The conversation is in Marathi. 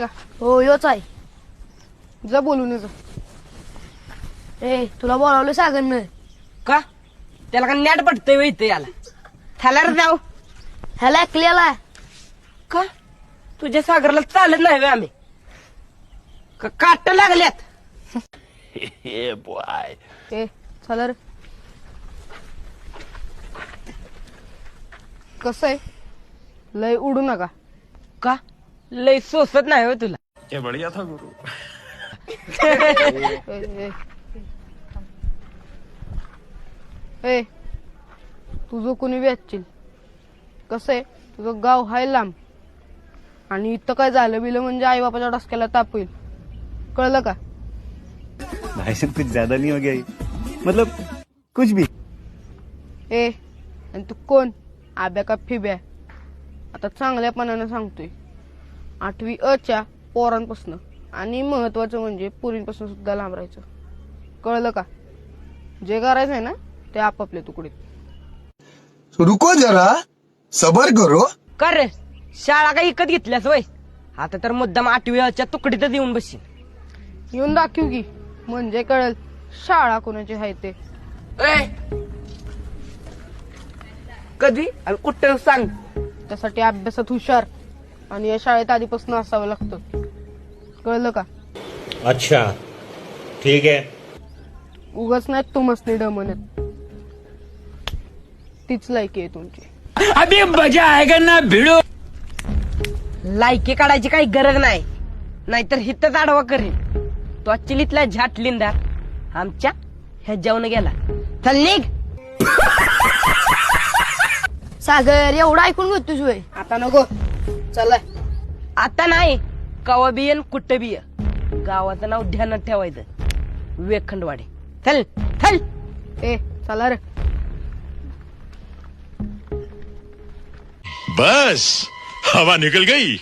का? हो योच आहे. जा बोलून जा. ए तुला बोलावलं सागरनं. का त्याला का नॅट पडतंय वय इथं याला थाला रे जाऊ. ह्याला ऐकलेला का तुझ्या सागरला चालत नाही व्हय आम्ही का काट लागल्यात. ए चला रे. कसं आहे लय उडू नका. का लय सोसत नाही हो तुला. ये बढ़िया था गुरु. ए तुझं कोणी व्याचील. कसं आहे तुझं गाव हाय लांब आणि इथं काय झालं बिलं म्हणजे आई बापाच्या डोसक्याला ताप होईल. कळलं का? भाई साहब कुछ ज्यादा नहीं हो गया ये? मतलब कुछ भी. ए आणि तू कोण आब्या का फिब्या? आता चांगल्यापणानं सांगतोय 8वी अच्या पोरांपासून आणि महत्वाचं म्हणजे पुरींपासून सुद्धा लांब राहायचं. कळलं का? जे करायचं आहे ना ते आपापल्या तुकडीत. रुको जरा सबर करो. कर रे शाळा काय इकत घेतल्यास वय. आता तर मुद्दाम 8वीच्या तुकडीतच येऊन बसशील. येऊन दाखवू की म्हणजे कळेल शाळा कोणाची आहे ते. कधी आणि कुठं सांग. त्यासाठी अभ्यासात हुशार आणि या शाळेत आधीपासून असावं लागतं. कळलं का? अच्छा ठीक है. उगाच नाही तू मस्ती डमनत. तीच लायकी आहे तुमची. अभी मजा आएगा ना भिड़ो. लायकी काढायची काही गरज नाही नाहीतर हितच आडवा करेल. तो चिलीतला झाट लिंदा आमच्या ह्या जेवण गेला. चल निघ. सागर एवढं ऐकून घेतोस वय. आता नको चला. आता नाही कवा बियन कुठं बिय. गावाचं नाव ध्यानात ठेवायचं वेखंडवाडे. चल चल. ए चला रे. बस हवा निकल गई.